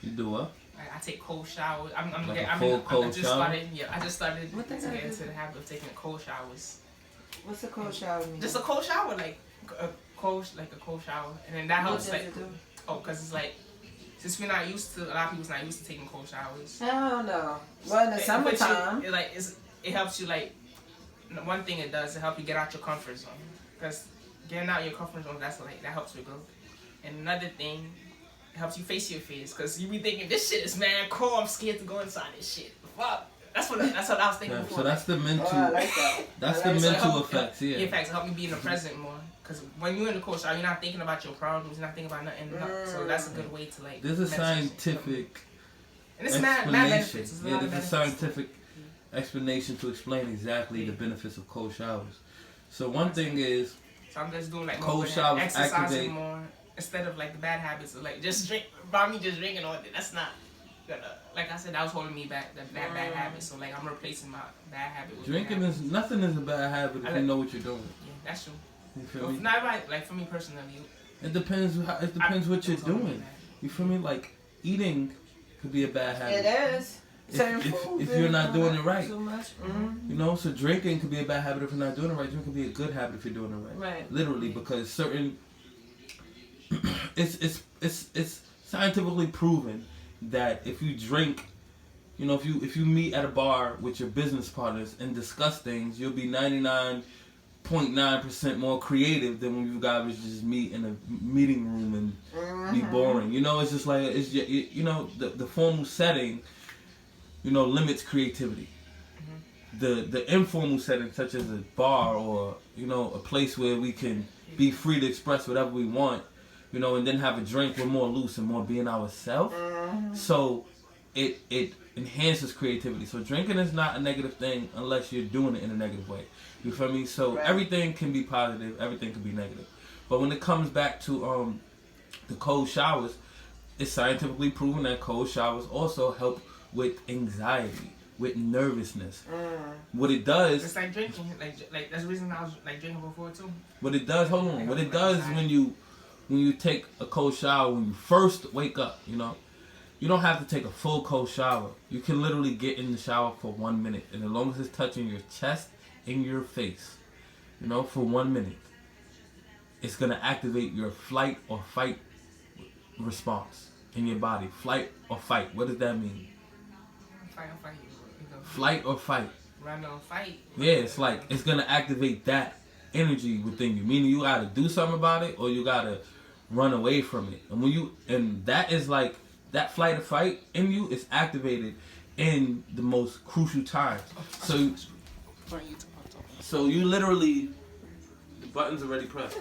You do what? Like I take cold showers. Cold shower? I just started to get into the habit of taking cold showers. What's a cold shower mean? Just a cold shower, like a cold shower, and then that helps. What does it do? Because it's like since we're not used to, a lot of people's not used to taking cold showers. Hell no. Well, in the summertime, it helps you like. One thing it does, it helps you get out your comfort zone. Because getting out your comfort zone, that helps with growth. And another thing, it helps you face your fears. Because you be thinking, this shit is mad cold, I'm scared to go inside this shit. Fuck. That's what I was thinking before. So that's the mental. I like that. That's the mental effects. Yeah. In fact, it helps me be in the present more. Because when you're in the cold shower, you're not thinking about your problems. You're not thinking about nothing. So that's a good way to like. There's a scientific. And it's mad benefits. Yeah, there's a scientific explanation to explain exactly the benefits of cold showers. So one thing is. So I'm just doing like cold showers exercising activate more instead of like the bad habits of like just drink. By me just drinking all day, that's not. Like I said, that was holding me back. That bad habit. So like I'm replacing my bad habit with drinking is nothing is a bad habit if you know what you're doing. Yeah, that's true. You feel me? Not right. Like for me personally, it depends. It depends what you're doing. You feel me? Like eating could be a bad habit. It is. If you're not doing it right. Too much. You know, so drinking could be a bad habit if you're not doing it right. Drinking could be a good habit if you're doing it right. Right. Literally, because certain it's scientifically proven that if you drink, you know, if you meet at a bar with your business partners and discuss things, you'll be 99.9% more creative than when you guys just meet in a meeting room and be boring. You know, it's just like you know the formal setting, you know, limits creativity. The informal setting, such as a bar or you know a place where we can be free to express whatever we want, you know, and then have a drink, we're more loose and more being ourselves. So it enhances creativity. So drinking is not a negative thing unless you're doing it in a negative way. You feel me? So everything can be positive, everything can be negative. But when it comes back to the cold showers, it's scientifically proven that cold showers also help with anxiety, with nervousness. What it does, it's like drinking. Like that's the reason I was like drinking before too. What it does, hold on. What it does when you take a cold shower, when you first wake up, you know, you don't have to take a full cold shower. You can literally get in the shower for 1 minute, and as long as it's touching your chest and your face, you know, for 1 minute, it's gonna activate your flight or fight response in your body. Flight or fight. What does that mean? Fight or fight. Flight or fight. Run or fight. Yeah, it's like it's gonna activate that energy within you. Meaning you gotta do something about it or you gotta run away from it. And that is like that flight or fight in you is activated in the most crucial times. So you literally, the button's already pressed.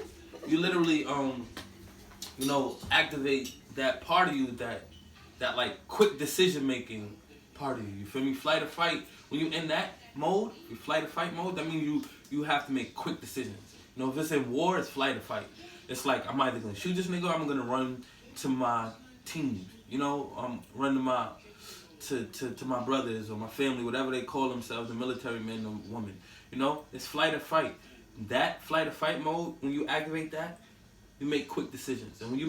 You literally you know, activate that part of you that like quick decision making part of you. You feel me? Flight or fight. When you're in that mode, your flight or fight mode, that means you have to make quick decisions. You know, if it's in war, it's flight or fight. It's like I'm either gonna shoot this nigga or I'm gonna run to my team. You know, run to my brothers or my family, whatever they call themselves, the military men or women. You know, it's flight or fight. That flight or fight mode, when you activate that, you make quick decisions. And when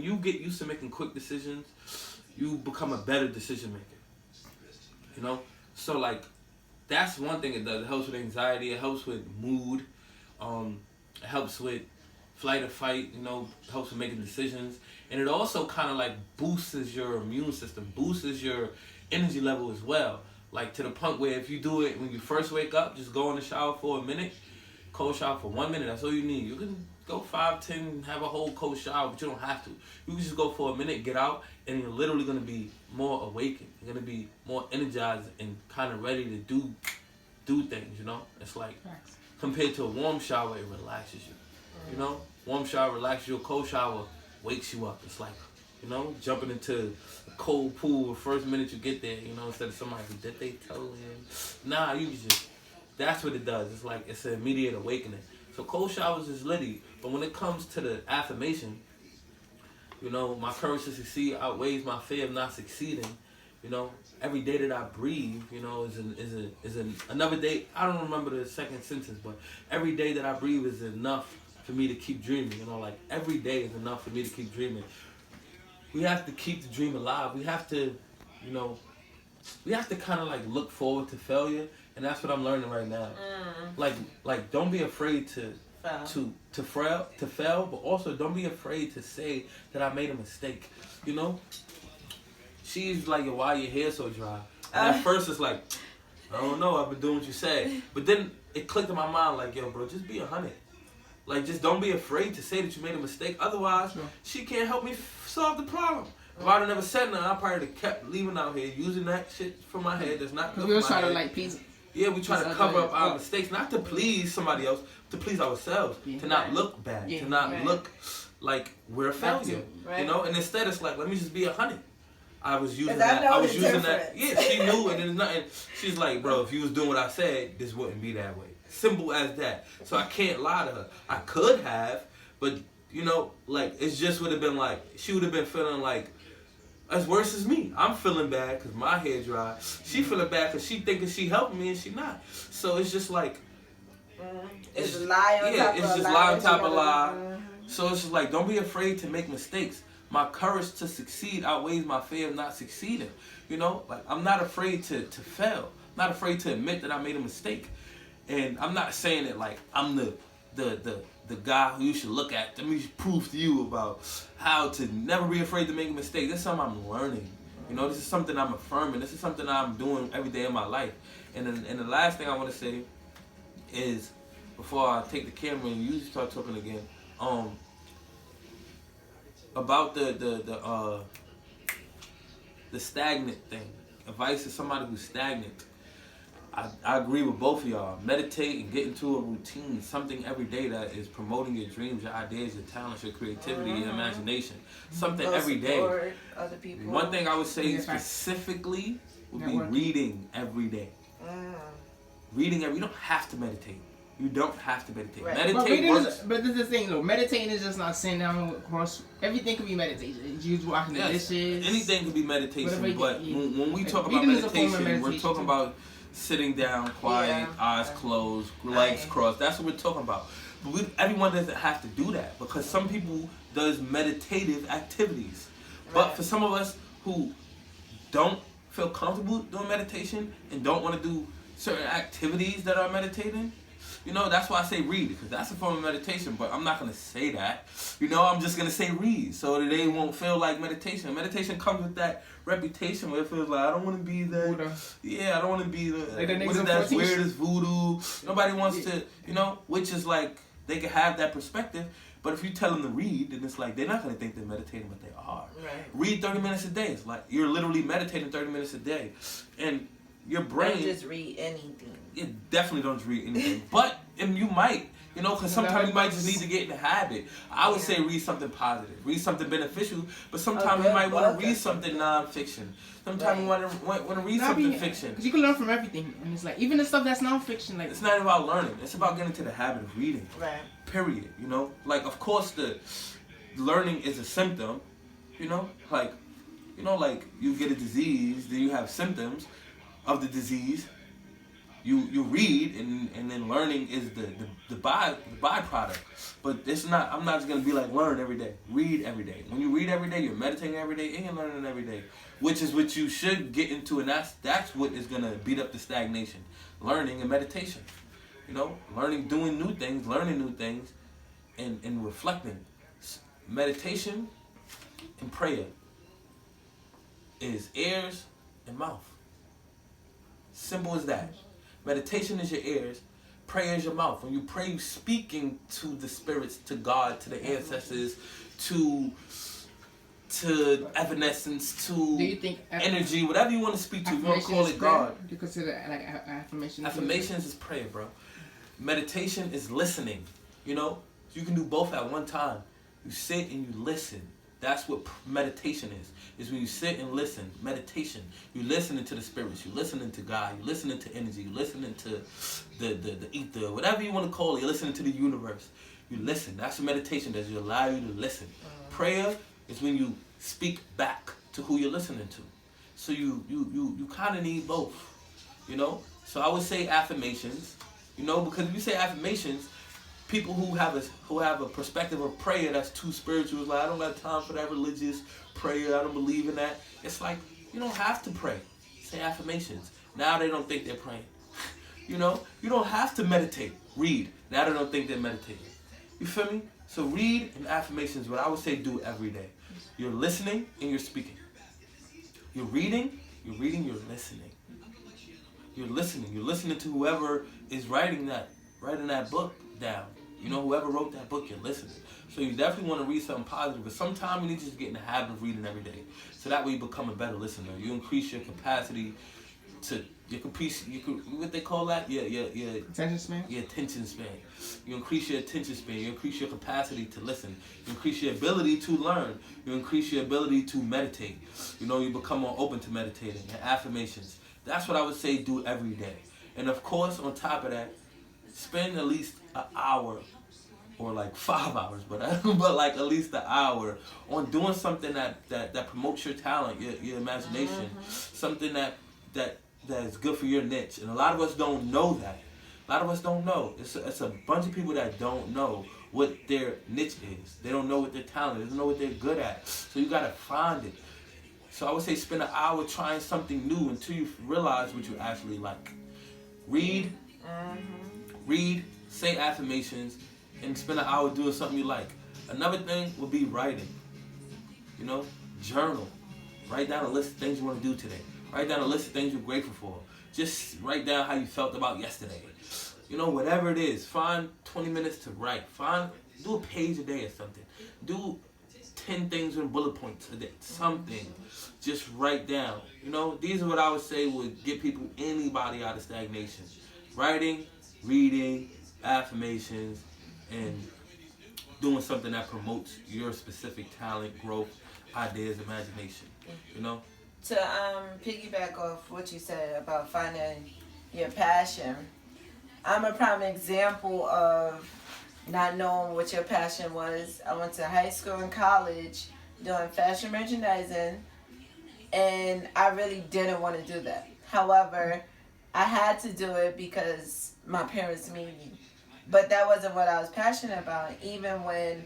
you get used to making quick decisions, you become a better decision maker. You know? So like that's one thing it does. It helps with anxiety, it helps with mood, it helps with flight or fight, you know, helps with making decisions. And it also kind of like boosts your immune system, boosts your energy level as well. Like to the point where if you do it when you first wake up, just go in the shower for a minute, cold shower for 1 minute, that's all you need. You can go 5, 10, have a whole cold shower, but you don't have to. You can just go for a minute, get out, and you're literally going to be more awakened. You're going to be more energized and kind of ready to do things, you know? It's like, compared to a warm shower, it relaxes you. You know? Warm shower relaxes you, a cold shower wakes you up. It's like, you know, jumping into a cold pool the first minute you get there, you know, instead of somebody who did they toe in. Nah, you just, that's what it does. It's like, it's an immediate awakening. So cold showers is litty, but when it comes to the affirmation, you know, my courage to succeed outweighs my fear of not succeeding. You know, every day that I breathe, you know, is another day. I don't remember the second sentence, but every day that I breathe is enough for me to keep dreaming. You know, like every day is enough for me to keep dreaming. we have to keep the dream alive. We have to, you know, we have to kind of like look forward to failure, and that's what I'm learning right now. Like don't be afraid to fail, but also don't be afraid to say that I made a mistake. You know, she's like, why your hair so dry? And at first it's like, I don't know, I've been doing what you said, but then it clicked in my mind like, yo, bro, just be 100. Like, just don't be afraid to say that you made a mistake. Otherwise, she can't help me solve the problem. If I'd have never said nothing, I probably have kept leaving out here using that shit for my head. That's not good. We were trying to like please. Yeah, we try to cover up our mistakes, not to please somebody else, to please ourselves, to not look bad, to not look like we're a failure. You know, and instead it's like, let me just be 100. I was using that. I was using that. Yeah, she knew, and there's nothing. She's like, bro, if you was doing what I said, this wouldn't be that way. Simple as that. So I can't lie to her. I could have, but you know, like it's just would have been like she would have been feeling like as worse as me. I'm feeling bad because my hair dry. She feeling bad because she thinking she helping me and she not. So it's just like it's a lie on top of it's just lie on top of lie. So it's just like don't be afraid to make mistakes. My courage to succeed outweighs my fear of not succeeding. You know, like I'm not afraid to fail. I'm not afraid to admit that I made a mistake. And I'm not saying that like I'm the guy who you should look at. Let me prove to you about how to never be afraid to make a mistake. This is something I'm learning. You know, this is something I'm affirming. This is something I'm doing every day in my life. And the last thing I want to say is, before I take the camera and you start talking again, about the stagnant thing. Advice to somebody who's stagnant. I agree with both of y'all. Meditate and get into a routine, something every day that is promoting your dreams, your ideas, your talents, your creativity, your imagination. Something every day. Other people. One thing I would say specifically would be reading every day. Reading every. You don't have to meditate. You don't have to meditate. Right. Meditate works. But this is the thing, though. Meditating is just not sitting down across. Everything can be meditation. You washing the dishes. Anything can be meditation. But when we talk about meditation, we're talking about sitting down, quiet, eyes closed, legs crossed. That's what we're talking about. But everyone doesn't have to do that because some people does meditative activities. But for some of us who don't feel comfortable doing meditation and don't want to do certain activities that are meditating, you know, that's why I say read, because that's a form of meditation, but I'm not going to say that. You know, I'm just going to say read so that they won't feel like meditation. Meditation comes with that reputation where it feels like, I don't want to be the... Yeah, I don't want to be the... What is that weirdest voodoo? Nobody wants to, you know, which is like, they can have that perspective, but if you tell them to read, then it's like, they're not going to think they're meditating, but they are. Right. Read 30 minutes a day. It's like, you're literally meditating 30 minutes a day. And your brain... Don't just read anything. You definitely don't read anything. But and you might, you know, because sometimes you might just need to get in the habit. I would say read something positive, read something beneficial, but sometimes you might want to read something non-fiction. Sometimes you want to read something fiction. Because you can learn from everything. And it's like, even the stuff that's non-fiction. Like, it's not about learning. It's about getting into the habit of reading. Right. Period. You know? Like, of course, the learning is a symptom. You know? Like you get a disease, then you have symptoms of the disease. You read and then learning is the byproduct. But it's not. I'm not just gonna be like learn every day. Read every day. When you read every day, you're meditating every day and you're learning every day, which is what you should get into, and that's what is gonna beat up the stagnation. Learning and meditation. You know, learning, doing new things, learning new things, and reflecting. Meditation and prayer is ears and mouth. Simple as that. Meditation is your ears, prayer is your mouth. When you pray, you're speaking to the spirits, to God, to the ancestors, to evanescence, to do you think energy, whatever you want to speak to. You want to call it God. Do you consider like affirmations? Affirmations is prayer, bro. Meditation is listening. You know, you can do both at one time. You sit and you listen. That's what meditation is when you sit and listen. Meditation. You're listening to the spirits. You're listening to God. You're listening to energy. You're listening to the ether, whatever you want to call it. You're listening to the universe. You listen. That's what meditation does. You allow you to listen. Prayer is when you speak back to who you're listening to. So you kind of need both, you know? So I would say affirmations, you know, because if you say affirmations, people who have a perspective of prayer that's too spiritual. It's like, I don't have time for that religious prayer. I don't believe in that. It's like, you don't have to pray. Say affirmations. Now they don't think they're praying. You know, you don't have to meditate. Read. Now they don't think they're meditating. You feel me? So read and affirmations, what I would say do every day. You're listening and you're speaking. You're reading, you're listening. You're listening to whoever is writing that book down. You know, whoever wrote that book, you're listening. So you definitely want to read something positive, but sometimes you need to just get in the habit of reading every day. So that way you become a better listener. You increase your capacity to what they call that? Yeah. Attention span? Your attention span. You increase your attention span. You increase your capacity to listen. You increase your ability to learn. You increase your ability to meditate. You know, you become more open to meditating and affirmations. That's what I would say do every day. And of course, on top of that, spend at least an hour or like 5 hours, but like at least an hour on doing something that promotes your talent, your imagination, something that is good for your niche. And a lot of us don't know that. A lot of us don't know. It's a bunch of people that don't know what their niche is. They don't know what their talent is. They don't know what they're good at. So you gotta find it. So I would say spend an hour trying something new until you realize what you actually like. Read, say affirmations, and spend an hour doing something you like. Another thing would be writing. You know, journal. Write down a list of things you want to do today. Write down a list of things you're grateful for. Just write down how you felt about yesterday. You know, whatever it is, find 20 minutes to write. Do a page a day or something. Do 10 things in bullet points a day. Something. Just write down. You know, these are what I would say would get anybody out of stagnation. Writing, reading, affirmations, and doing something that promotes your specific talent, growth, ideas, imagination. You know? To piggyback off what you said about finding your passion, I'm a prime example of not knowing what your passion was. I went to high school and college doing fashion merchandising, and I really didn't want to do that. However, I had to do it because my parents made me. But that wasn't what I was passionate about. Even when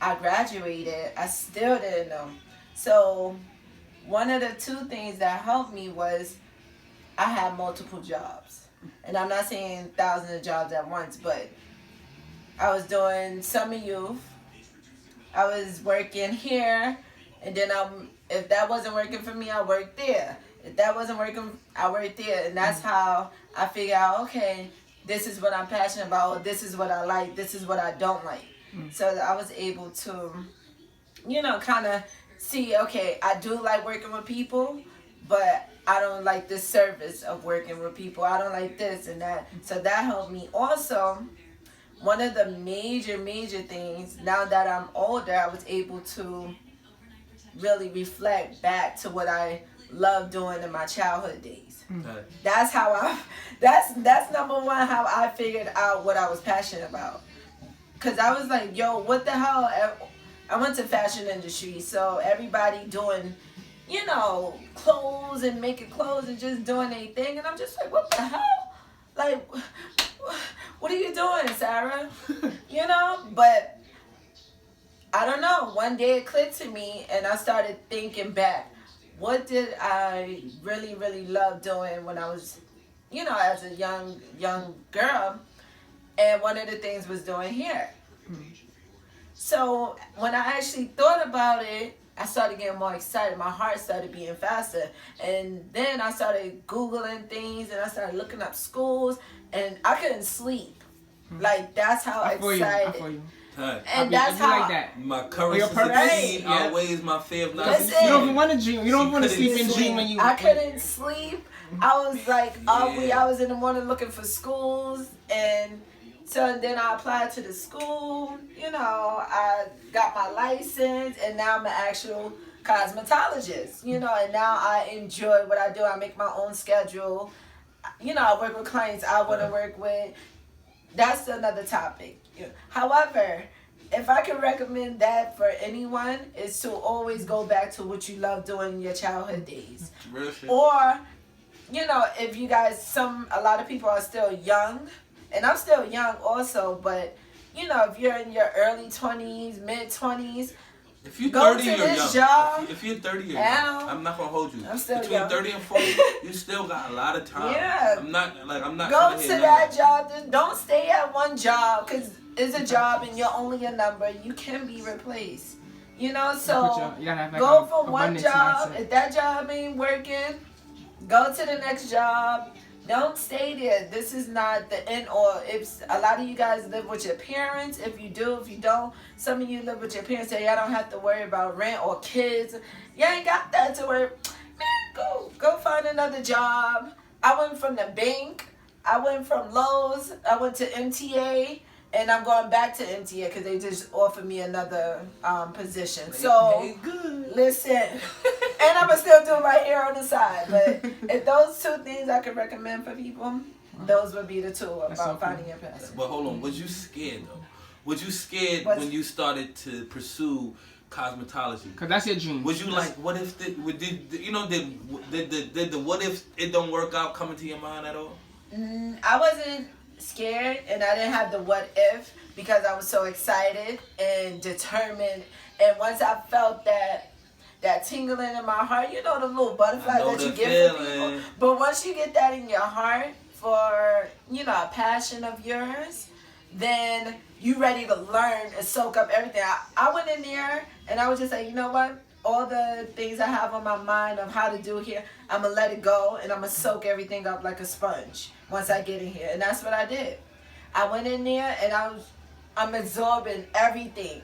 I graduated, I still didn't know. So one of the two things that helped me was I had multiple jobs. And I'm not saying thousands of jobs at once, but I was doing summer youth. I was working here, and then if that wasn't working for me, I worked there. If that wasn't working, I worked there. And that's how I figured out, okay, this is what I'm passionate about. This is what I like. This is what I don't like. So I was able to, you know, kind of see, okay, I do like working with people, but I don't like the service of working with people. I don't like this and that. So that helped me. Also, one of the major things, now that I'm older, I was able to really reflect back to what I loved doing in my childhood days. That's how that's number one, how I figured out what I was passionate about. Because I was like, yo, what the hell? I went to fashion industry, so everybody doing, you know, clothes and making clothes and just doing their thing. And I'm just like, what the hell? Like, what are you doing, Sarah? You know? But I don't know. One day it clicked to me, and I started thinking back. What did I really love doing when I was, you know, as a young girl? And one of the things was doing hair. So when I actually thought about it, I started getting more excited. My heart started beating faster. And then I started Googling things, and I started looking up schools, and I couldn't sleep. Like, that's how excited. I feel you. And that's how like that. My courage to succeed outweighs my fear of not succeeding. You don't even want to dream. You don't want to sleep and dream when you. I couldn't sleep. I was like, I was in the morning looking for schools, and so then I applied to the school. You know, I got my license, and now I'm an actual cosmetologist. You know, and now I enjoy what I do. I make my own schedule. You know, I work with clients I want to work with. That's another topic. However, if I can recommend that for anyone, is to always go back to what you love doing in your childhood days. Or, you know, if you guys, a lot of people are still young, and I'm still young also, but you know, if you're in your early 20s, mid 20s, if you're go 30, to you're this young. job. If you're 30, you're Now, young. I'm not gonna hold you. I'm still Between young. 30 and 40, you still got a lot of time. Yeah. I'm not Go to that job. Don't stay at one job because it's a job and you're only a number. You can be replaced. You know, so you gotta have like go from one abundance job. mindset. If that job ain't working, go to the next job. Don't stay there. This is not the end all. If a lot of you guys live with your parents, if you do, if you don't, some of you live with your parents, so y'all don't have to worry about rent or kids. You ain't got that to worry. Man, go find another job. I went from the bank. I went from Lowe's. I went to MTA. And I'm going back to MTA because they just offered me another position. So, listen. And I'm going to still do my hair on the side. But if those two things I could recommend for people, those would be the two about finding your passion. But hold on. Was you scared, though? Was you scared when you started to pursue cosmetology? Because that's your dream. Was you like, what if, did the what if it don't work out come into your mind at all? I wasn't scared, and I didn't have the what if because I was so excited and determined. And once I felt that tingling in my heart, you know, the little butterfly that you get for people. But once you get that in your heart for, you know, a passion of yours, then you ready to learn and soak up everything. I went in there and I was just like, you know what? All the things I have on my mind of how to do here, I'm going to let it go and I'm going to soak everything up like a sponge once I get in here. And that's what I did. I went in there and I'm absorbing everything.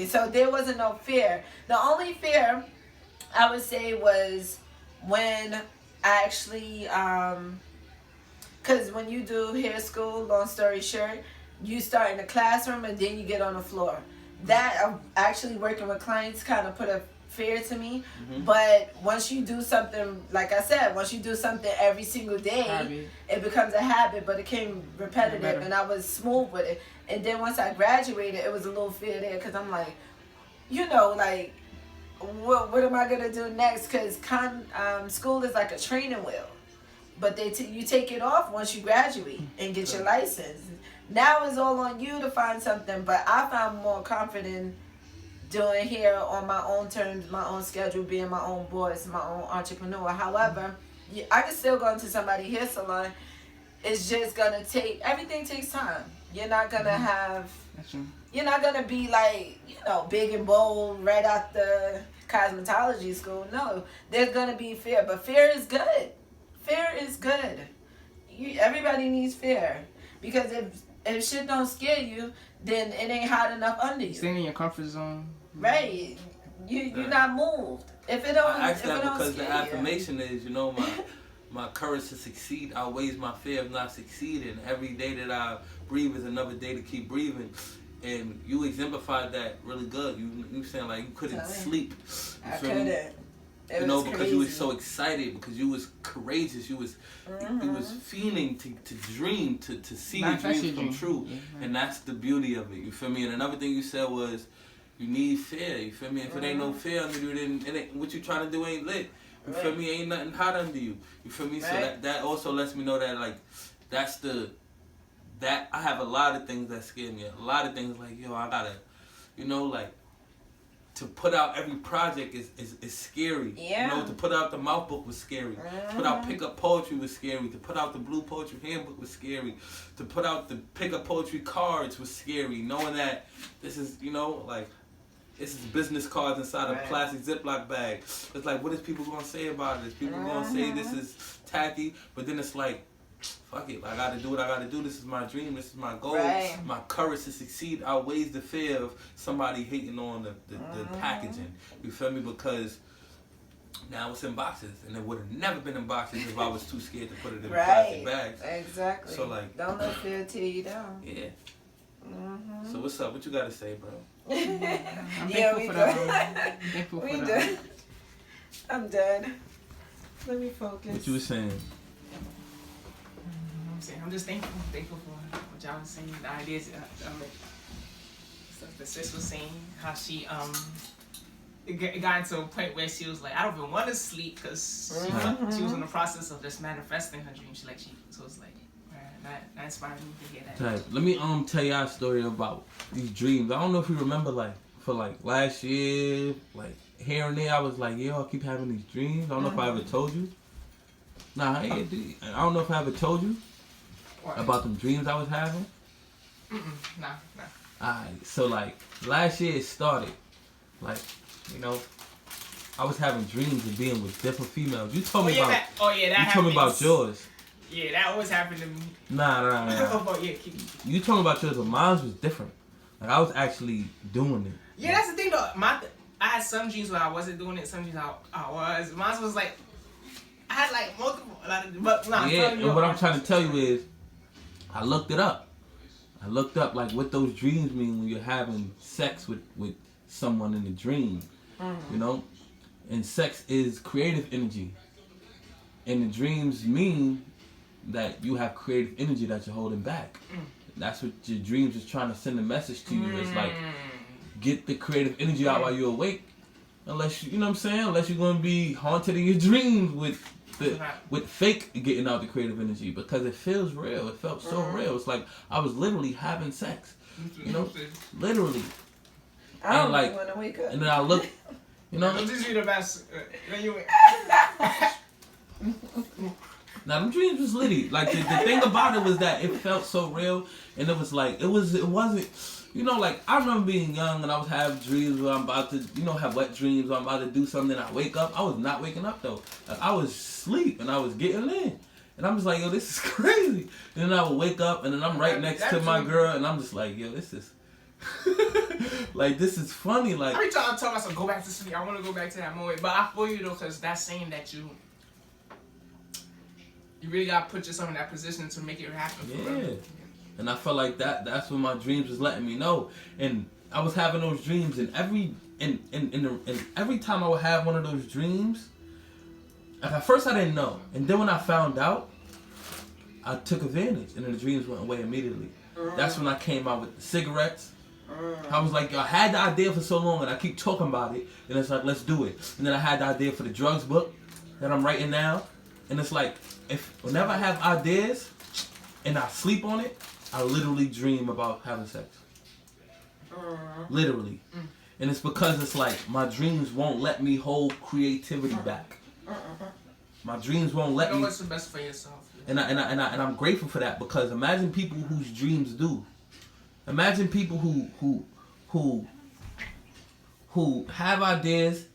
So there wasn't no fear. The only fear I would say was when I actually, because when you do hair school, long story short, you start in the classroom and then you get on the floor. That actually working with clients kind of put a fear to me. But once you do something, like I said, once you do something every single day, it becomes a habit, but it came repetitive and I was smooth with it. And then once I graduated, it was a little fear there because I'm like, you know, like, what am I going to do next? Because school is like a training wheel. But you take it off once you graduate and get your license. Now it's all on you to find something, but I found more confident doing hair on my own terms, my own schedule, being my own boss, my own entrepreneur. However, I can still go into somebody's hair salon. It's just gonna everything takes time. You're not gonna have, you're not gonna be like, you know, big and bold right out the cosmetology school. No, there's gonna be fear, but fear is good. Fear is good. Everybody needs fear because if shit don't scare you, then it ain't hot enough under you. Staying in your comfort zone. Right. You're not moved. If it don't, I asked that because scare the affirmation is, you know, my courage to succeed outweighs my fear of not succeeding. Every day that I breathe is another day to keep breathing. And you exemplified that really good. You saying like you couldn't sleep. I couldn't. You know, because you was so excited, because you was courageous, you was feeling to dream, to see your dreams come true. And that's the beauty of it, you feel me? And another thing you said was you need fear, you feel me? If it ain't no fear under you, then what you trying to do ain't lit. You feel me? Ain't nothing hot under you. You feel me? So that also lets me know that like that I have a lot of things that scare me. A lot of things like, yo, I gotta, you know, like to put out every project is scary. Yeah. You know, to put out the mouth book was scary. To put out pickup poetry was scary. To put out the Blue Poetry handbook was scary. To put out the pickup poetry cards was scary. Knowing that this is, you know, like this is business cards inside a plastic Ziploc bag. It's like, what is people gonna say about this? People gonna say this is tacky, but then it's like, fuck it, I gotta do what I gotta do. This is my dream. This is my goal. My courage to succeed outweighs the fear of somebody hating on the packaging. You feel me? Because now it's in boxes, and it would have never been in boxes if I was too scared to put it in plastic bags. Exactly. So like, don't let fear tear you down. Yeah. So what's up? What you gotta say, bro? I'm thankful for we done. I'm done. Let me focus. What you was saying? I'm just thankful for what y'all was saying, the ideas. The sis was saying how she it got into a point where she was like, I don't even want to sleep because she was in the process of just manifesting her dream. So it's like, That inspired me to hear that. Type. Let me tell y'all a story about these dreams. I don't know if you remember, like, for like last year, like here and there, I was like, yo, I keep having these dreams. I don't know if I ever told you. Nah, I don't know if I ever told you What? about them dreams I was having. Nah. Alright, so like last year it started. Like, you know, I was having dreams of being with different females. You told me about. That You happens. told me about yours. Yeah, that always happened to me. Nah. Oh, yeah, You told me about yours, but mine was different. Like I was actually doing it. Yeah, that's the thing though. I had some dreams where I wasn't doing it. Some dreams I was. Mine was like I had like multiple. But nah, yeah, and what I'm trying to tell you is, I looked it up. I looked up like what those dreams mean when you're having sex with someone in a dream. You know, and sex is creative energy, and the dreams mean that you have creative energy that you're holding back. That's what your dreams is trying to send a message to you. It's like, get the creative energy out while you're awake. Unless you know what I'm saying. Unless you're gonna be haunted in your dreams with fake getting out the creative energy, because it feels real. It felt so real. It's like I was literally having sex. You know, literally. I don't like want to wake up. And then I look. You know. This is the best. Now them dreams was litty. Like the thing about it was that it felt so real, and it was like it wasn't. You know, like I remember being young and I was having dreams where I'm about to, have wet dreams where I'm about to do something. And I wake up. I was not waking up though. Like I was asleep and I was getting in, and I'm just like, yo, this is crazy. And then I would wake up and then I'm right next to my girl and I'm just like, yo, this is. Like this is funny. Like every time I tell myself go back to sleep, I want to go back to that moment. But I feel you though, because that's saying that you really gotta put yourself in that position to make it happen. Yeah. And I felt like that's what my dreams was letting me know. And I was having those dreams, and every time I would have one of those dreams, at first I didn't know, and then when I found out, I took advantage, and then the dreams went away immediately. That's when I came out with the cigarettes. I was like, I had the idea for so long, and I keep talking about it, and it's like, let's do it. And then I had the idea for the drugs book that I'm writing now, and it's like, whenever I have ideas and I sleep on it, I literally dream about having sex. Literally. And it's because it's like my dreams won't let me hold creativity back. My dreams won't let me. What's the best for yourself? And I'm grateful for that, because imagine people whose dreams do. Imagine people who have ideas,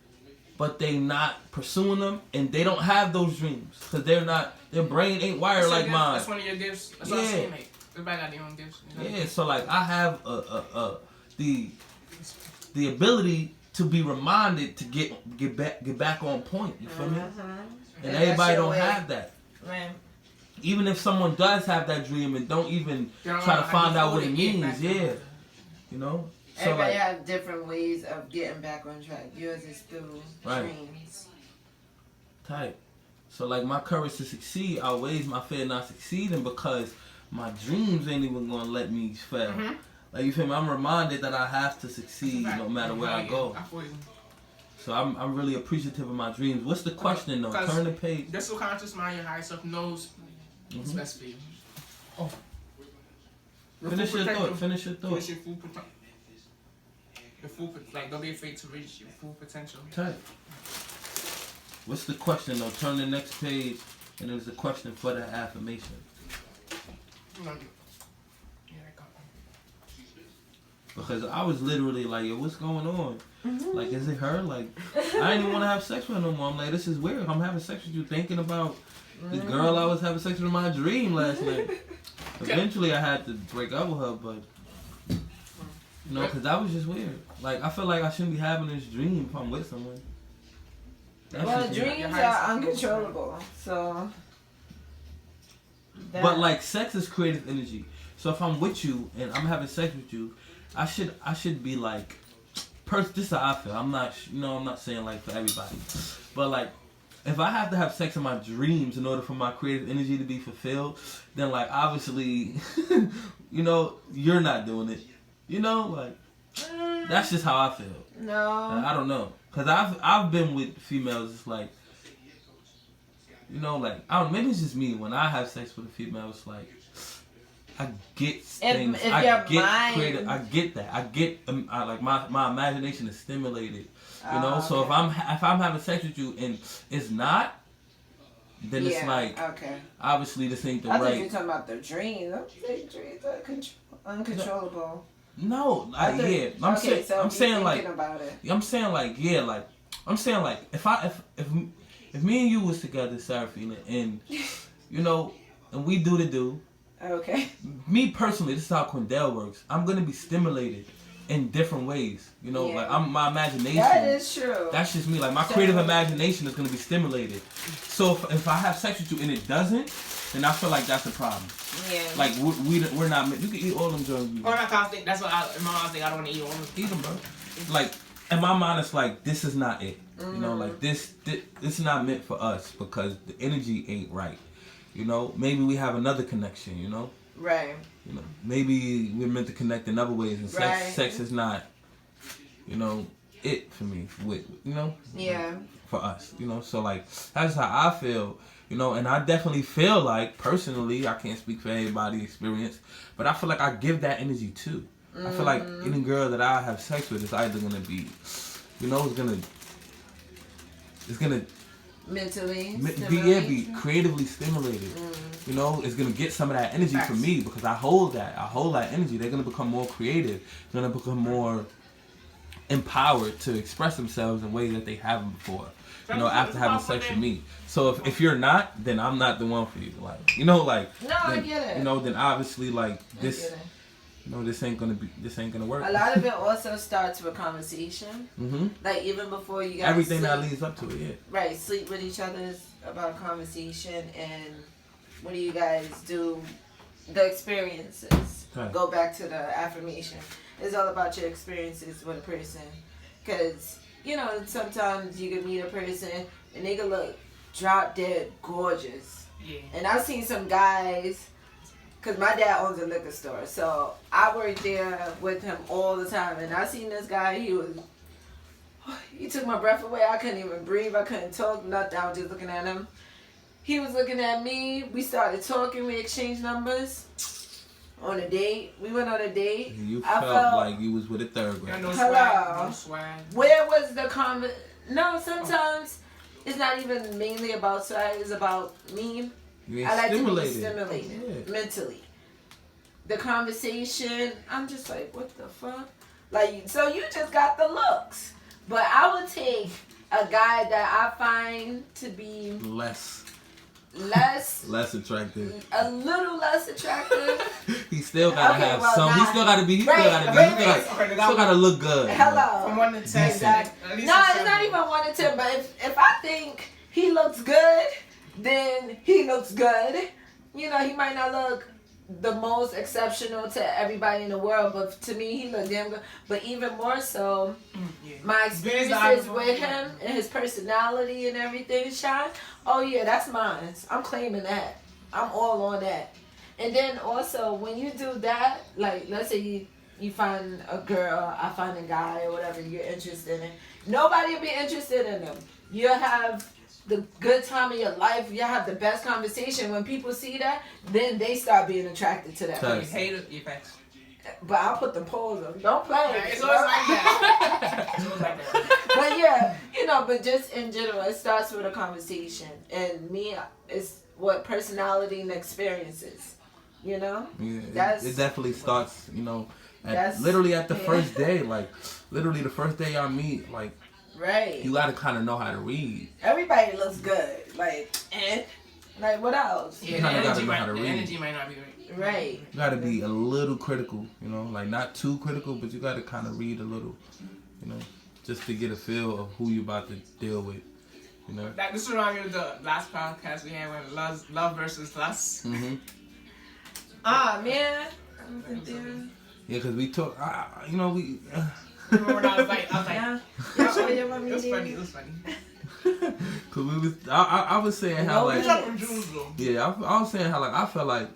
but they not pursuing them, and they don't have those dreams because their brain ain't wired like mine. That's one of your gifts. That's what I'm saying, mate. Everybody got their own gifts. Yeah, so like I have the ability to be reminded to get back on point. You feel me? And everybody don't have that. Man. Even if someone does have that dream and don't even try to find out what it means, yeah. You know? So Everybody like, have different ways of getting back on track. Yours is through dreams. Tight. So like my courage to succeed outweighs my fear not succeeding, because my dreams ain't even gonna let me fail. Like you feel me? I'm reminded that I have to succeed no matter where I go. So I'm really appreciative of my dreams. What's the question though? Turn the page. Your subconscious mind, your higher self knows what's best for you. Oh. Finish your thought. Finish your full potential. Like don't be afraid to reach your full potential. Tight. What's the question though? Turn the next page, and there's a question for that affirmation. Because I was literally like, yo, what's going on? Like, is it her? Like, I didn't even want to have sex with her no more. I'm like, this is weird. I'm having sex with you thinking about the girl I was having sex with in my dream last night. Eventually, I had to break up with her, but, because that was just weird. Like, I feel like I shouldn't be having this dream if I'm with someone. Well, dreams are uncontrollable, so... But, like, sex is creative energy. So if I'm with you and I'm having sex with you, I should be like, this is how I feel. I'm not saying like for everybody, but like, if I have to have sex in my dreams in order for my creative energy to be fulfilled, then like obviously, you're not doing it. Like, that's just how I feel. No, I don't know, cause I've been with females. It's like, maybe it's just me. When I have sex with a female, it's like, get things. If I your get mind... creative. I get that. I get like my imagination is stimulated. You know, so okay. if I'm having sex with you and it's not, then it's like obviously this ain't the right. I think you're talking about the dreams. Dreams are uncontrollable. No, I'm saying like if me and you was together, Seraphina, and you know, and we do the do. Okay. Me personally, this is how Quindell works. I'm gonna be stimulated in different ways. You know, like my imagination. That is true. That's just me. Like my creative imagination is gonna be stimulated. So if I have sex with you and it doesn't, then I feel like that's a problem. Yeah. Like we're not. You can eat all them drugs. Or not constant. That's what in my mind I don't want to eat all of them. Eat them, bro. Like in my mind, it's like this is not it. You know, like this is not meant for us because the energy ain't right. You know, maybe we have another connection. You know. Right. You know, maybe we're meant to connect in other ways, and sex is not, you know, it for me. With for us, you know. So like that's how I feel, you know, and I definitely feel like personally, I can't speak for everybody's experience, but I feel like I give that energy too. I feel like any girl that I have sex with is either gonna be, you know, it's gonna mentally be creatively stimulated. You know, it's gonna get some of that energy from me because I hold that energy. They're gonna become more creative. They're gonna become more empowered to express themselves in ways that they haven't before. You know, after having sex with me. So if you're not, then I'm not the one for you. Like, you know, like I get it. You know, then obviously like this. You know, this ain't gonna work. A lot of it also starts with conversation. Like even before you guys everything sleep, that leads up to it, yeah. Right, sleep with each other is about conversation, and what do you guys do? The experiences. Right. Go back to the affirmation. It's all about your experiences with a person, because you know sometimes you can meet a person and they can look drop dead gorgeous. Yeah. And I've seen some guys. Because my dad owns a liquor store, so I worked there with him all the time. And I seen this guy, he took my breath away. I couldn't even breathe. I couldn't talk, nothing. I was just looking at him. He was looking at me. We started talking. We exchanged numbers on a date. We went on a date. You felt like you was with a third grade. No hello. Swag. Where was the No, sometimes it's not even mainly about swag. It's about me. I like to be stimulated mentally. The conversation, I'm just like, what the fuck? Like, so you just got the looks. But I would take a guy that I find to be less attractive. A little less attractive. He still gotta have some. He still gotta look good. Hello. From 1 to 10. Exactly. No, it's not even 1 to 10. But if I think he looks good, then he looks good. You know, he might not look the most exceptional to everybody in the world, but to me, he looked damn good. But even more so, my experiences with him and his personality and everything, Sean, oh yeah, that's mine. I'm claiming that. I'm all on that. And then also, when you do that, like, let's say you find a girl, I find a guy or whatever you're interested in, nobody will be interested in them. You'll have the good time of your life, you have the best conversation. When people see that, then they start being attracted to that person. You hate it, you facts. But I'll put the polls up. Don't play. It's always like that. It's always like that. But yeah, you know, but just in general, it starts with a conversation. And me, it's what personality and experiences, you know? Yeah, it definitely starts, you know, literally at the first day. Like, literally the first day y'all meet, like, right. You gotta kind of know how to read. Everybody looks good. Like what else? Yeah, the energy might not be right. Right. You gotta be a little critical, you know, like not too critical, but you gotta kind of read a little, you know, just to get a feel of who you about to deal with, you know. This reminds me of the last podcast we had when love versus lust. Ah, man. Yeah, because we talk, you know, we... Remember when I was like, it was funny. Cause I was saying how like, I was saying how like I felt like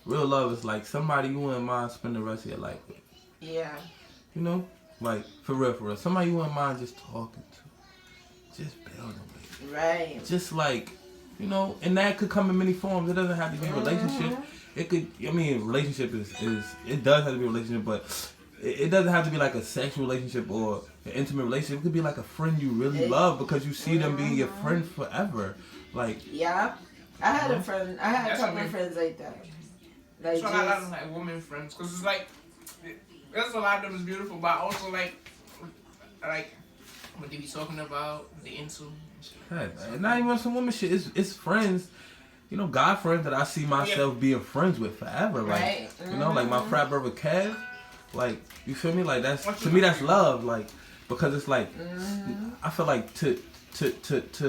real love is like somebody you wouldn't mind spend the rest of your life with. Yeah. You know, like for real, somebody you wouldn't mind just talking to, just building with. Right. Just like, you know, and that could come in many forms. It doesn't have to be a relationship. it could. I mean, relationship is it does have to be a relationship, but it doesn't have to be like a sexual relationship or an intimate relationship. It could be like a friend you really love because you see them being your friend forever. Like yeah, I had a friend. I had a couple of friends like that. Like so I don't like women friends because it's like there's a lot of them is beautiful, but also like what they be talking about, what they into. Not even some woman shit. It's friends. You know, guy friends that I see myself being friends with forever. Like, right. You know, like my frat brother Kev. Like, you feel me? Like that's to me that's love. Like, because it's like I feel like to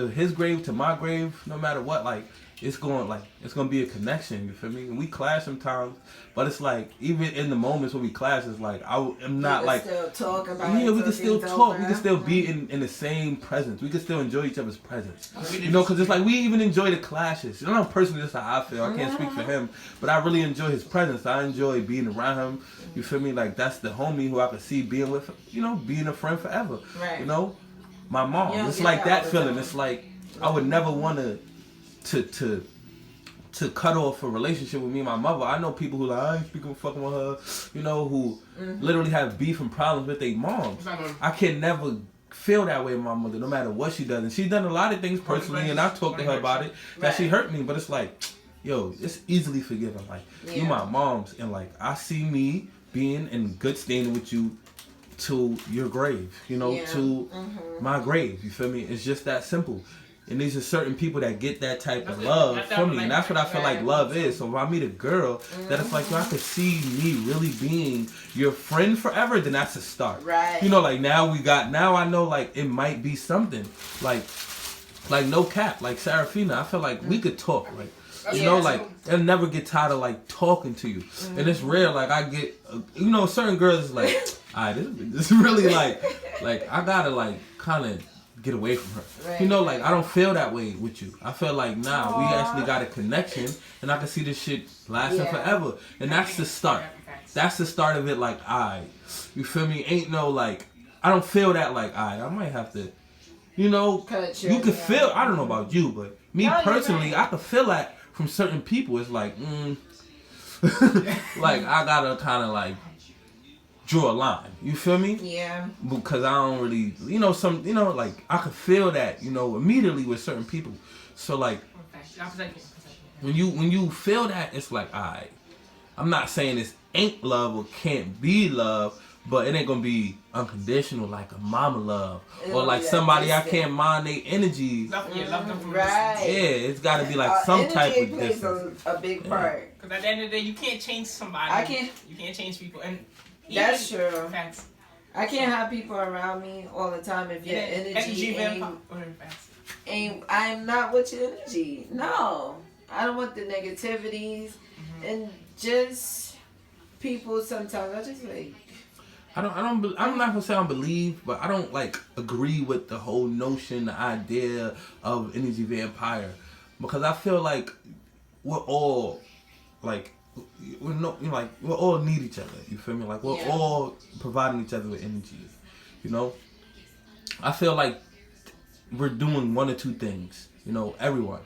his grave, to my grave, no matter what, like it's gonna be a connection. You feel me? And we clash sometimes, but it's like even in the moments when we clash, it's like I'm not like still talk about yeah, we can still talk. We can still be in the same presence. We can still enjoy each other's presence. You know, because it's like we even enjoy the clashes. You know, personally, that's how I feel. I can't speak for him, but I really enjoy his presence. I enjoy being around him. You feel me? Like that's the homie who I could see being with. You know, being a friend forever. Right. You know, my mom. It's like that feeling. It's like I would never want to cut off a relationship with me and my mother. I know people who like, I ain't speaking fucking with her, you know, who literally have beef and problems with their moms. I can never feel that way with my mother, no matter what she does. And she's done a lot of things personally, and I've talked to her about it, that she hurt me, but it's like, yo, it's easily forgiven. Like, you my mom's, and like, I see me being in good standing with you to your grave, you know, to my grave, you feel me? It's just that simple. And these are certain people that get that type of love from me. And that's what I feel like love is. So if I meet a girl that it's like, yo, I could see me really being your friend forever, then that's a start. Right. You know, like now I know like it might be something. Like no cap, like Serafina, I feel like we could talk. Like, you know, like I'll never get tired of like talking to you. And it's rare, like I get, you know, certain girls is like, alright, this is really like I gotta like kind of get away from her. Right. You know, like I don't feel that way with you. I feel like we actually got a connection, and I can see this shit lasting forever. And that's the start. That's the start of it. Like you feel me? Ain't no like I don't feel that like I might have to. You know, you can feel. I don't know about you, but me personally, I can feel that from certain people. It's like, like I gotta kind of like draw a line. You feel me? Yeah. Because I don't really, you know, like I could feel that, you know, immediately with certain people. So like, when you feel that, it's like, alright. I'm not saying this ain't love or can't be love, but it ain't gonna be unconditional like a mama love or like somebody I can't mind their energy. Love them from right. Yeah, it's gotta be like some type of plays distance. a big part. Because at the end of the day, you can't change somebody. You can't change people, and that's true. Facts. I can't have people around me all the time if your energy ain't. I'm not with your energy. No, I don't want the negativities and just people. Sometimes I just like. I'm not gonna say I don't believe, but I don't like agree with the whole notion, the idea of energy vampire, because I feel like we're all like. We're all need each other. You feel me? Like we're all providing each other with energy. You know, I feel like we're doing one or two things. You know, everyone.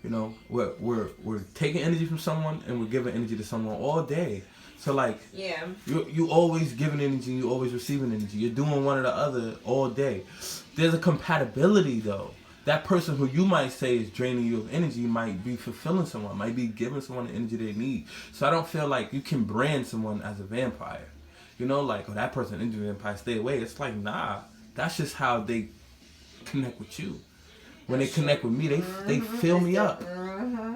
You know, we're taking energy from someone and we're giving energy to someone all day. So like, you always giving energy, you always receiving energy. You're doing one or the other all day. There's a compatibility though. That person who you might say is draining you of energy might be fulfilling someone, might be giving someone the energy they need. So I don't feel like you can brand someone as a vampire. You know, like, oh, that person energy vampire, stay away. It's like, nah, that's just how they connect with you. When they connect with me, they fill me up.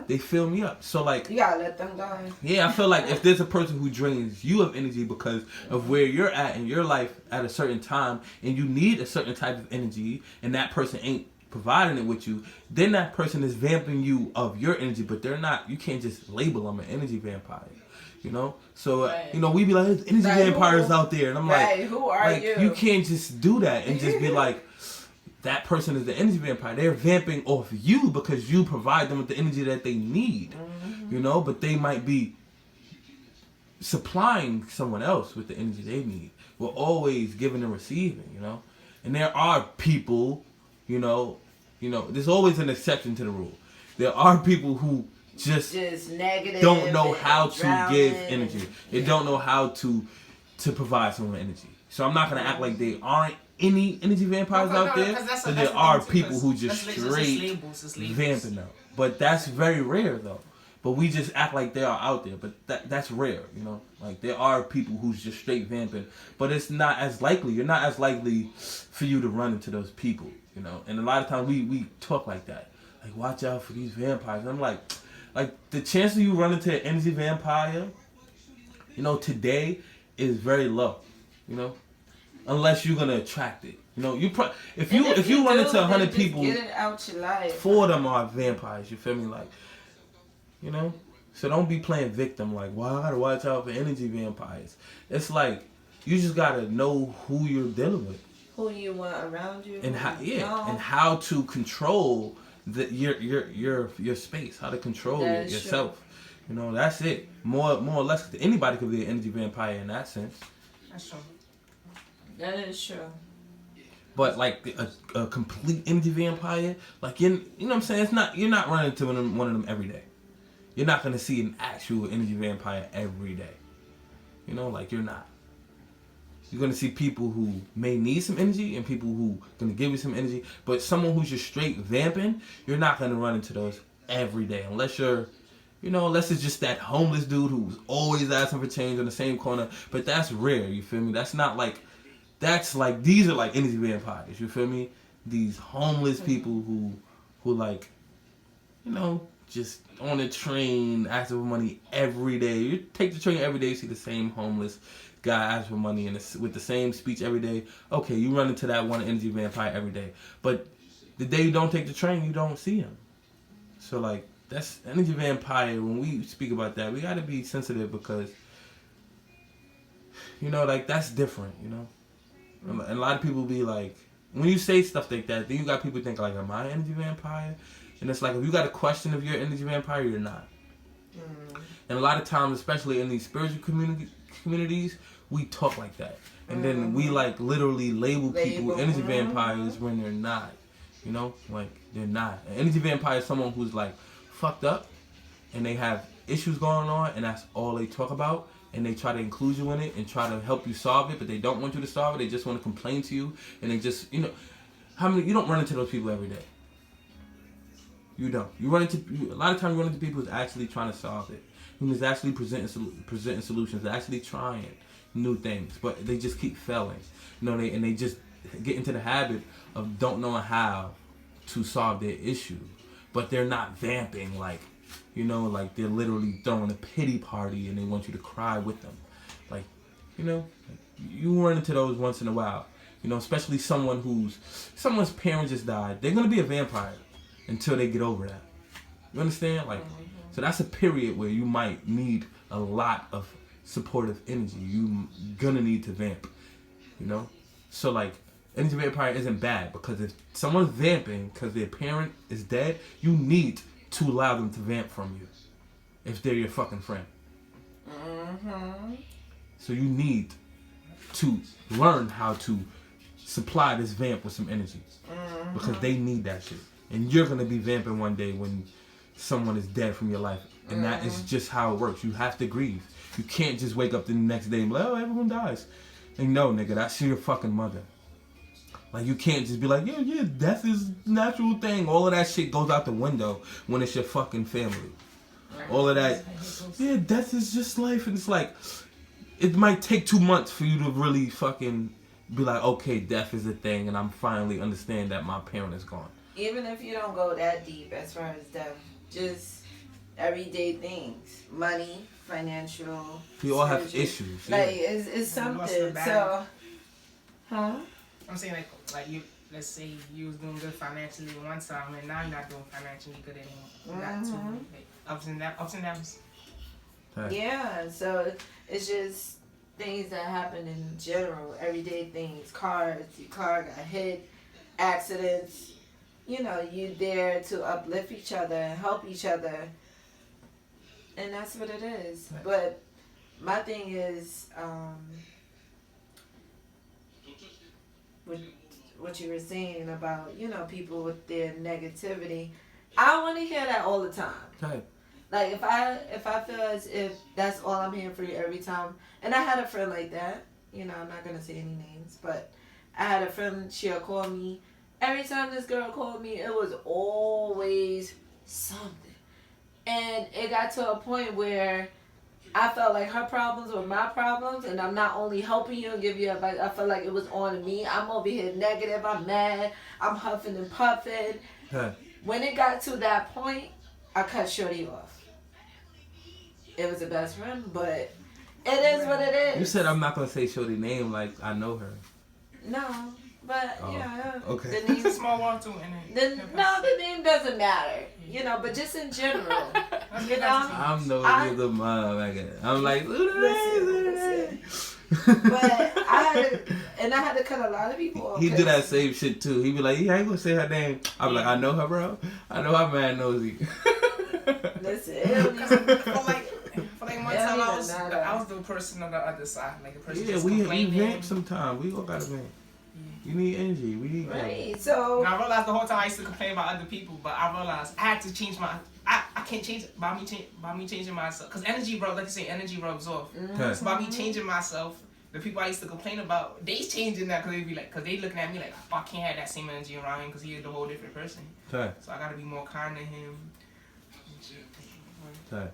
They fill me up. So like, you gotta let them go. Yeah, I feel like if there's a person who drains you of energy because of where you're at in your life at a certain time, and you need a certain type of energy, and that person ain't providing it with you, then that person is vamping you of your energy, but they're not. You can't just label them an energy vampire, you know. So you know, we be like, energy vampires out there, and I'm like, who are you? You can't just do that and just be like, that person is the energy vampire. They're vamping off you because you provide them with the energy that they need, you know. But they might be supplying someone else with the energy they need. We're always giving and receiving, you know. And there are people, you know, there's always an exception to the rule. There are people who just negative. Don't know how to give drowning energy. They don't know how to provide someone energy. So I'm not gonna act like there aren't any energy vampires out there, but there are people who just straight vamping out. But that's very rare though. But we just act like they are out there. But that's rare, you know. Like there are people who's just straight vamping, but it's not as likely. You're not as likely for you to run into those people, you know. And a lot of times we talk like that. Like watch out for these vampires. And I'm like the chance of you run into an energy vampire, you know, today is very low, you know. Unless you're gonna attract it, you know. If you run into 100 people, get it out your life. 4 of them are vampires. You feel me? Like, you know. So don't be playing victim. Like, well, I gotta watch out for energy vampires. It's like you just gotta know who you're dealing with, who you want around you, and how to control your space, how to control yourself. True. You know, that's it. More or less, anybody could be an energy vampire in that sense. That's true. That is true. But like a complete energy vampire, like you know what I'm saying? You're not running into one of them every day. You're not gonna see an actual energy vampire every day. You know, like you're not. You're gonna see people who may need some energy and people who gonna give you some energy. But someone who's just straight vamping, you're not gonna run into those every day unless it's just that homeless dude who's always asking for change on the same corner. But that's rare. You feel me? That's not like. That's like these are like energy vampires. You feel me? These homeless people who like, you know, just on the train asking for money every day. You take the train every day, see the same homeless guy ask for money and with the same speech every day. Okay, you run into that one energy vampire every day. But the day you don't take the train, you don't see him. So like that's energy vampire. When we speak about that, we got to be sensitive because, you know, like that's different. You know. And a lot of people be like, when you say stuff like that, then you got people think like, am I an energy vampire? And it's like, if you got a question if you're an energy vampire, you're not. And a lot of times, especially in these spiritual communities, we talk like that. And then we like literally label people energy vampires when they're not. You know? Like, they're not. An energy vampire is someone who's like fucked up and they have issues going on and that's all they talk about. And they try to include you in it and try to help you solve it, but they don't want you to solve it. They just want to complain to you, and they just, you know, you don't run into those people every day. You don't. A lot of times you run into people who's actually trying to solve it, who's actually presenting solutions, actually trying new things, but they just keep failing. You know, they just get into the habit of don't knowing how to solve their issue, but they're not vamping like. You know, like they're literally throwing a pity party and they want you to cry with them. Like, you know, you run into those once in a while. You know, especially someone's parent just died. They're going to be a vampire until they get over that. You understand? Like, so that's a period where you might need a lot of supportive energy. You're going to need to vamp. You know? So, like, energy vampire isn't bad because if someone's vamping because their parent is dead, you need to allow them to vamp from you if they're your fucking friend. So you need to learn how to supply this vamp with some energy because they need that shit. And you're going to be vamping one day when someone is dead from your life. And that is just how it works. You have to grieve. You can't just wake up the next day and be like, oh, everyone dies. And no, nigga, that's your fucking mother. Like, you can't just be like, yeah, death is a natural thing. All of that shit goes out the window when it's your fucking family. All of that, yeah, death is just life. And it's like, it might take 2 months for you to really fucking be like, okay, death is a thing, and I'm finally understand that my parent is gone. Even if you don't go that deep as far as death, just everyday things. Money, financial. We all have issues. Like, it's something. So, huh? I'm saying like you. Let's say you was doing good financially one time, and now you're not doing financially good anymore. Not too like, ups and downs. Right. Yeah. So it's just things that happen in general, everyday things. Cars, your car got hit, accidents. You know, you there to uplift each other and help each other, and that's what it is. Right. But my thing is. What you were saying about, you know, people with their negativity. I want to hear that all the time. Right. Like if I feel as if that's all I'm hearing for you every time, and I had a friend like that. You know, I'm not gonna say any names, but I had a friend. She'll call me every time this girl called me. It was always something, and it got to a point where I felt like her problems were my problems, and I'm not only helping you and give you advice. I felt like it was on me. I'm over here negative. I'm mad. I'm huffing and puffing. Huh. When it got to that point, I cut Shorty off. It was a best friend, but it is what it is. You said I'm not gonna say Shorty name like I know her. No, but Oh, yeah. okay. The It's name, a small world too, and the name doesn't matter. You know, but just in general, you know. I'm no other motherfucker. I'm like, Listen. But I had to cut a lot of people off. He do that same shit too. He be like, yeah, I ain't gonna say her name. I be like, I know her, bro. I know her man nosy. Listen, it don't even, for like one time I was the person on the other side, like the person Yeah, just we complaining. vent sometimes. We all gotta vent. You need energy. We need right. So And I realized the whole time I used to complain about other people, but I realized I had to change my. I can't change it by me changing myself, because energy, bro. Like you say, energy rubs off. Okay. So by me changing myself, the people I used to complain about, they changing that because they be like, because they looking at me like, oh, I can't have that same energy around him because he is a whole different person. Okay. So I gotta be more kind to him. Okay.